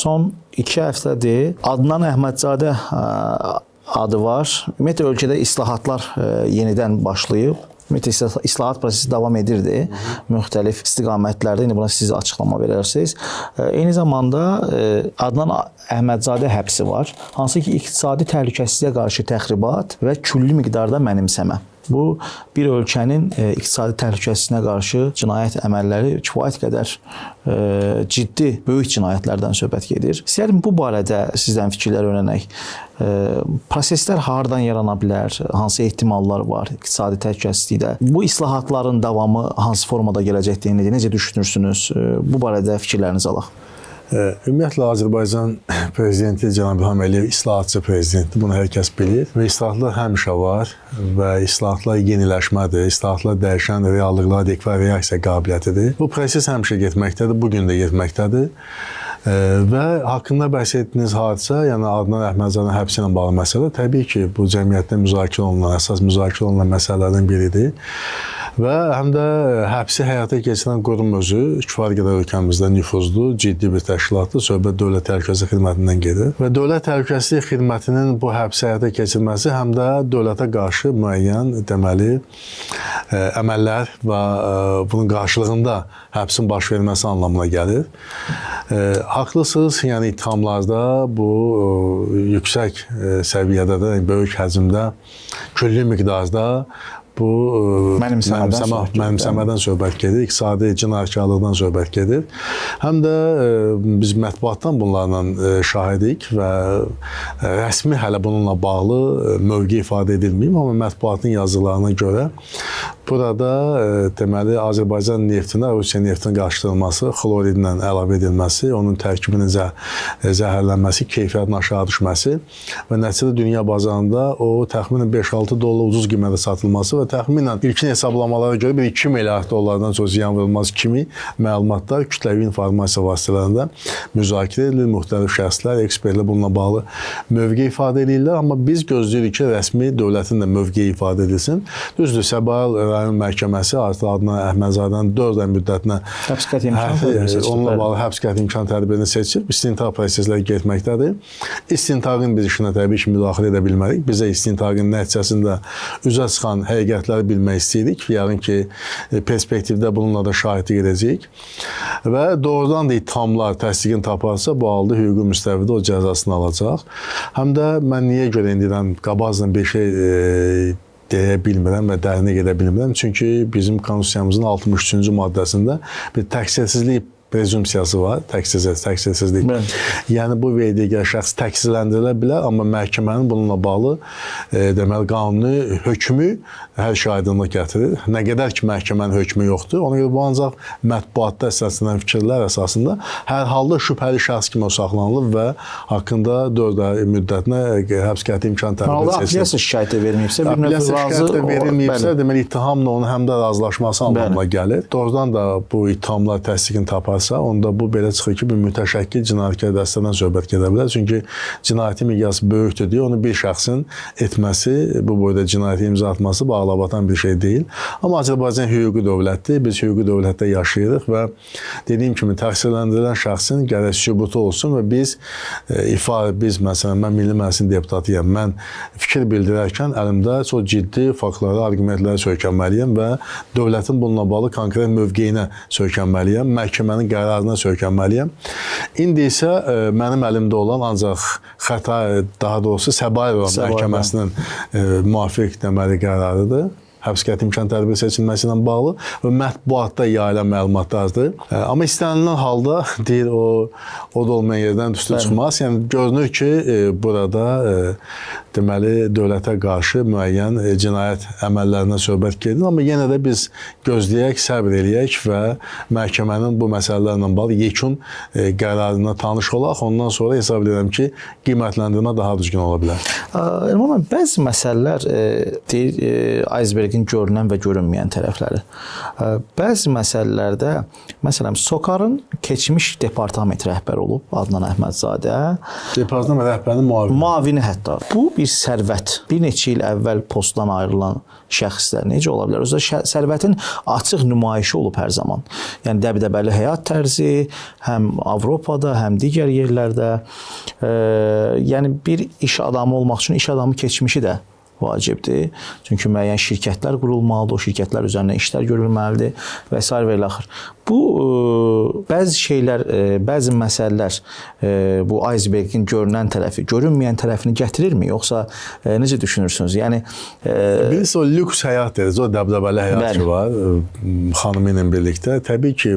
Son 2 həftədir Adnan Əhmədzadə adı var. Ümumiyyətlə ölkədə islahatlar yenidən başlayıb. Ümumiyyətlə islahat prosesi davam edirdi. Müxtəlif istiqamətlərdə. İndi buna siz açıqlama verərsiniz. Eyni zamanda Adnan Əhmədzadə həbsi var. Hansı ki, iqtisadi təhlükəsizliyə qarşı təxribat və külli miqdarda mənimsəmə. Bu, bir ölkənin iqtisadi təhlükəsizliyinə qarşı cinayət əməlləri kifayət qədər ciddi, böyük cinayətlərdən söhbət gedir. İstəyərdim bu barədə sizdən fikirlər öyrənək. Proseslər hardan yarana bilər? Hansı ehtimallar var iqtisadi təhlükəsizlikdə? Bu islahatların davamı hansı formada gələcəkdir? Necə düşünürsünüz? Bu barədə fikirlərinizi alaq. Ümumiyyətlə, Azərbaycan prezidenti Cənab İlham Əliyev islahatçı prezidentdir. Bunu hər kəs bilir. Və islahatlar həmişə var və islahatlar yeniləşmədir. İslahatlar dəyişən reallıqlara adekvat reaksiya qabiliyyətidir. Bu proses həmişə getməkdədir, bugün də getməkdədir. Və haqqında bəhs etdiyiniz hadisə, yəni Adnan Əhmədzadənin həbsi ilə bağlı məsələ, təbii ki, bu cəmiyyətdə müzakirə olunan, əsas müzakirə olunan məsələlərdən biridir. Və həm də həbsi həyata keçirən qurum özü kifayət qədər ölkəmizdə nüfuzlu, ciddi bir təşkilatdır. Söhbət Dövlət Təhlükəsizlik Xidmətindən gedir. Və Dövlət Təhlükəsizlik Xidmətinin bu həbsi həyata keçirməsi həm də dövlətə qarşı müəyyən, deməli, əməllər və bunun qarşılığında həbsin baş verməsi anlamına gəlir. Haqlısınız, yəni ittihamlarda bu yüksək səviyyədə də, böyük həcmdə, külli miqdarda bu mənimsəmədən söhbət gedir, iqtisadi cinayətkarlıqdan söhbət gedir. Həm də biz mətbuatdan bunlarla şahidik və rəsmi hələ bununla bağlı mövqe ifadə edilməyib, amma mətbuatın yazılarına görə burada deməli Azərbaycan neftinə Rusiya neftinin qarşıdırılması, xloridlə əlavə edilməsi, onun tərkibinin zəhərlənməsi, keyfiyyətin aşağı düşməsi və nəticədə dünya bazarında o təxminən 5-6 dollar ucuz qiymətə satılması və təxminən ilkin hesablamalara görə bir 2 milyard dollardan çox ziyan vurulması kimi məlumatlar kütləvi informasiya vasitələrində müzakirə edilir. Müxtəlif şəxslər, ekspertlər bununla bağlı mövqe ifadə edirlər. Amma biz gözləyirik ki, rəsmi dövlətin də mövqe ifadə edilsin. Düzdür, Səbail rayon məhkəməsi artıq Adnan Əhmədzadənin 4 ay müddətinə onunla bağlı həbs qəti imkan tədbirini seçib. İstintaq prosesləri getməkdədir. İstintaqın biz işinə təbii ki, müdaxilə edə bilmərik. Bizə istintaqın nəticəsində üzə çıxan həqiqətləri bilmək istəyirik. Yəqin ki, perspektivdə bununla da şahidlik edəcəyik. Və doğrudan da ittihamlar təsdiqini taparsa, bu halda hüquqi müstəvidə o cəzasını alacaq. Həm də mən niyə görə indidən qabaqla bir şey deyə bilmirəm və dərinə gedə bilmirəm. Çünki bizim konstitusiyamızın 63-cü maddəsində bir təqsirsizlik prezumpsiyası var, təqsirsizlik. Yəni, bu verdiyi şəxs təqsirləndirilə bilər, amma məhkəmənin bununla bağlı deməli, qanuni hökmü hər şey aydınlıq gətirir. Nə qədər ki, məhkəmənin hökmü yoxdur, ona görə bu ancaq mətbuatda əsaslənən fikirlər əsasında hər halda şübhəli şəxs kimi saxlanılıb və haqqında 4 ay müddətinə həbs qəti imkan tədbiri seçilir. Apellyasiya şikayəti verilməyibsə, apellyasiya şikayəti verilməyibsə, deməli, ittihamla onun həm də razılaşması anlamına gəlir. Doğrudan da bu ittihamlar təsdiqini taparsa, onda bu belə çıxır ki, bir mütəşəkkil cinayətkar dəstədən söhbət gedə bilər. Çünki cinayəti miqyası böyükdür deyə onu bir şəxsin etməsi, bu boyda cinayəti imza atması bağlabatan bir şey deyil. Amma Azərbaycan hüquqi dövlətdir. Biz hüquqi dövlətdə yaşayırıq və dediyim kimi təqsirləndirilən şəxsin gərək sübutu olsun və biz məsələn, mən Milli Məclisin deputatıyam. Mən fikir bildirərkən əlimdə çox ciddi faktlara, argumentlərə söykənməliyəm və dövlətin bununla bağlı konkret mövqeyinə söykənməliyəm. Məhkəmənin qərarına söykənməliyəm. İndi isə mənim əlimdə olan ancaq xəta, daha doğrusu Səbail məhkəməsinin müvafiq deməli qərarıdır. Həbs qəti imkan tədbiri seçilməsi ilə bağlı və mətbuatda yayılan məlumatlardır. Amma istənilən halda deyir, o da olmayan yerdən üstü çıxmaz. Yəni, görünür ki, burada deməli, dövlətə qarşı müəyyən cinayət əməllərindən söhbət gedir. Amma yenə də biz gözləyək, səbr eləyək və məhkəmənin bu məsələlərlə bağlı yekun qərarına tanış olaq. Ondan sonra hesab edirəm ki, qiymətləndirmə daha düzgün ola bilər. Elman, bəzi məsələlər deyir, iceberg icebergin görünən və görünməyən tərəfləri. Bəzi məsələlərdə, məsələn, SOCAR-ın keçmiş departament rəhbəri olub Adnan Əhmədzadə. Departament rəhbərinin müavini hətta. Bu bir sərvət. Bir neçə il əvvəl postdan ayrılan şəxslər necə ola bilər? Özü sərvətin açıq nümayişi olub hər zaman. Yəni dəbdəbəli həyat tərzi həm Avropada, həm digər yerlərdə. Yəni bir iş adamı olmaq üçün iş adamı keçmişi də vacibdir. Çünki müəyyən şirkətlər qurulmalıdır, o şirkətlər üzərində işlər görülməlidir və s. və ilaxır. Bu bəzi şeylər, bəzi məsələlər bu icebergin görünən tərəfi, görünməyən tərəfini gətirirmi? Yoxsa necə düşünürsünüz? Yəni birisi o lüks həyat deriz, o dəbdəbəli həyat ki var xanımı ilə birlikdə. Təbii ki,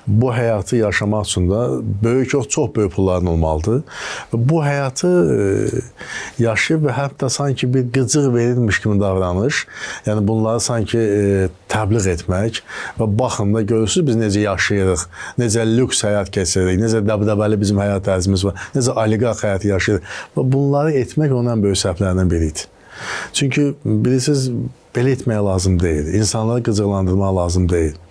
bu həyatı yaşamaq üçün də çox böyük pulların olmalıdır. Bu həyatı yaşayıb və hətta sanki bir qıcıq verilmiş kimi davranış, yəni bunları sanki təbliğ etmək və baxın da görürsünüz biz necə yaşayırıq, necə lüks həyat keçiririk, necə dəbdəbəli bizim həyat tərzimiz var, necə oliqarx həyat yaşayırıq və bunları etmək onun ən böyük səhvlərindən biridir. Çünki bilirsiniz, belə etmək lazım deyil, insanları qıcıqlandırmaq lazım deyil.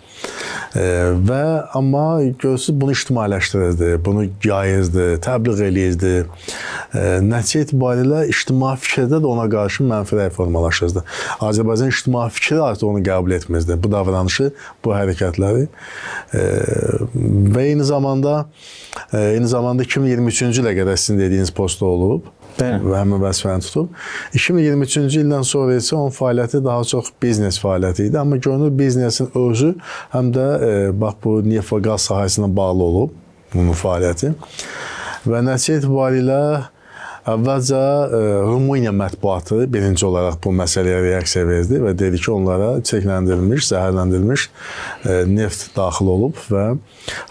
Amma görürsünüz bunu ictimailəşdirirdi, bunu yayırdı, təbliğ eləyirdi. Nəticə etibarilə ictimai fikirdə də ona qarşı mənfi rəy formalaşırdı. Azərbaycan ictimai fikri artıq onu qəbul etmirdi, bu davranışı, bu hərəkətləri. Və eyni zamanda 2023-cü ilə qədər sizin dediyiniz postda olub. Və həmin vəzifəni tutub. 2023-cü ildən sonra isə onun fəaliyyəti daha çox biznes fəaliyyəti idi. Amma görünür biznesin özü həm də bax bu neft və qaz sahəsinə bağlı olub bunun fəaliyyəti. Və nəticə etibarilə əvvəlcə Rumıniya mətbuatı birinci olaraq bu məsələyə reaksiya verdi və dedi ki, onlara çirkləndirilmiş, zəhərləndirilmiş neft daxil olub və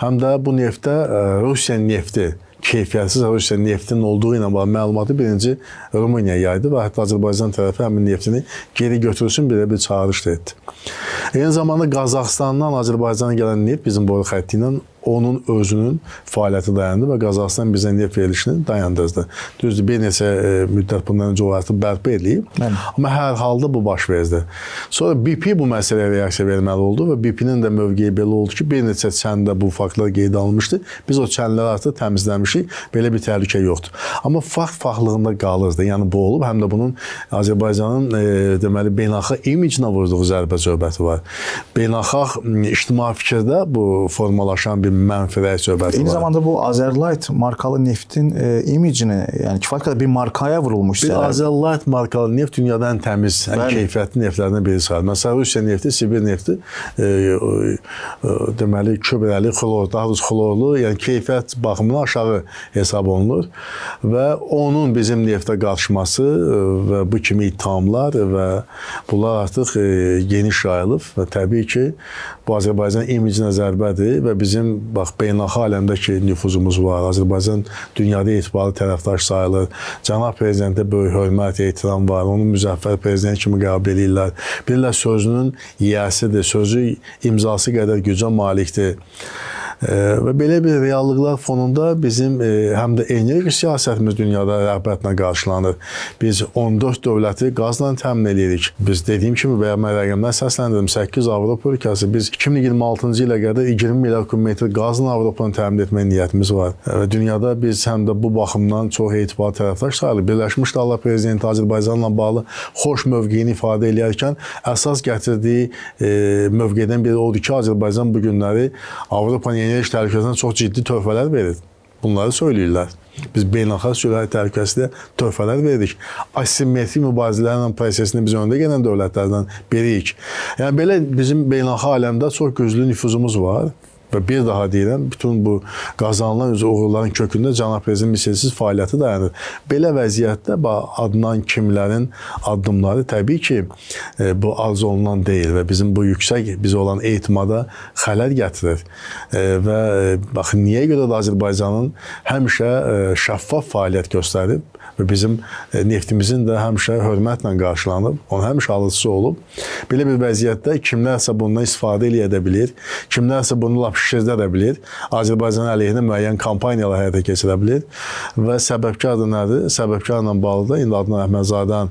həm də bu neftdə Rusiya nefti, keyfiyyətsiz Rusiya neftinin olduğu ilə bağlı məlumatı birinci Rumıniya yaydı və hətta Azərbaycan tərəfi həmin neftini geri götürsün belə bir çağırış da etdi. Eyni zamanda Qazaxıstandan Azərbaycana gələn neft bizim boru xətti ilə onun özünün fəaliyyəti dayandı və Qazaxıstan bizə neft verilişini dayandırdı. Düzdür, bir neçə müddət bundan öncə o artıq bərpa edilib, amma hər halda bu baş verdi. Sonra BP bu məsələyə reaksiya verməli oldu və BP-nin də mövqeyi belə oldu ki, bir neçə çəndə bu faktlar qeydə alınmışdı. Biz o çənləri artıq təmizləmişik, belə bir təhlükə yoxdur. Amma fakt faxlığında qalırdı, yəni bu olub, həm də bunun Azərbaycanın deməli beynəlxalq imicinə vurduğu zərbə-zörbəti var. Beynəlxalq ictimai fikirdə bu formalaşan bir mənfi rəy söhbəti var. Eyni zamanda bu Azerlight markalı neftin imicini, yəni kifayət qədər bir markaya vurulmuş. Bir Azerlight markalı neft dünyada ən təmiz, ən keyfiyyətli neftlərdən biri sayılır. Məsələn, Rusiya nefti, Sibir nefti deməli köbrəli, xlor, daha doğrusu xlorlu, yəni keyfiyyət baxımından aşağı hesab olunur və onun bizim neftə qarışması və bu kimi ittihamlar və bunlar artıq geniş yayılıb və təbii ki, bu Azərbaycan imicinə zərbədir və bizim bax beynəlxalq aləmdəki nüfuzumuz var. Azərbaycan dünyada etibarlı tərəfdaş sayılır. Cənab prezidentə böyük hörmət, ehtiram var. Onu müzəffər prezident kimi qəbul edirlər. Bilirlər sözünün yiyəsidir, sözü imzası qədər gücə malikdir. Və belə bir reallıqlar fonunda bizim həm də enerji siyasətimiz dünyada rəğbətlə qarşılanır. Biz 14 dövləti qazla təmin edirik. Biz dediyim kimi və mən rəqəmdən səsləndirdim, 8 Avropa ölkəsi. Biz 2026-cı ilə qədər 20 milyard kubmetr qazla Avropanı təmin etmək niyyətimiz var. Və dünyada biz həm də bu baxımdan çox etibarlı tərəfdaş sayılır. Birləşmiş Ştatlar prezidenti Azərbaycanla bağlı xoş mövqeyini ifadə edərkən əsas gətirdiyi mövqedən biri odur ki, Azərbaycan bu günləri Avropanın enerji təhlükəsindən çox ciddi töhfələr verir. Bunları söyləyirlər. Biz beynəlxalq sülhət təhlükəsində töhfələr veririk. Asimetrik mübarizələrin prosesində biz öndə gələn dövlətlərdən biriyik. Yəni belə bizim beynəlxalq aləmdə çox güclü nüfuzumuz var. Və bir daha deyirəm, bütün bu qazanılan uğurların kökündə cənab prezidentin misilsiz fəaliyyəti dayanır. Belə vəziyyətdə adınan kimlərin addımları təbii ki, bu arzu olunan deyil və bizim bu yüksək bizə olan etimada xələl gətirir. Və baxın, niyə görə də Azərbaycanın həmişə şəffaf fəaliyyət göstərib və bizim neftimizin də həmişə hörmətlə qarşılanıb, onun həmişə alıcısı olub. Belə bir vəziyyətdə kimlərsə bundan istifadə edə bilir, kimlərsə bunu lap şişirdə də bilir. Azərbaycan əleyhinə müəyyən kampaniyalar həyata keçirə bilir və səbəbkar da nədir? Səbəbkarla bağlı da indi Adnan Əhmədzadə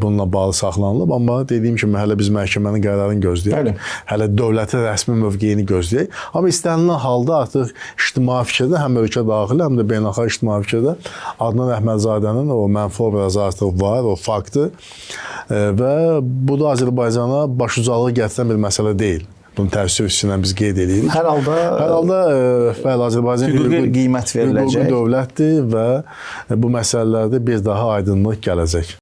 bununla bağlı saxlanılıb, amma dediyim kimi hələ biz məhkəmənin qərarını gözləyək. Hələ dövlətin rəsmi mövqeyini gözləyək. Amma istənilən halda artıq ictimai fikirdə həm ölkə daxili, həm də beynəlxalq ictimai fikirdə Adnan Əhmədzadənin o mənfi obrazı artıq var, o faktdır və bu da Azərbaycana başucalıq gətirən bir məsələ deyil. Bunu təəssüf hissinə biz qeyd edirik. Hər halda bəli, Azərbaycan hüquqi qiymət veriləcək. Hüquqi dövlətdir və bu məsələlərdə bir daha aydınlıq gələcək.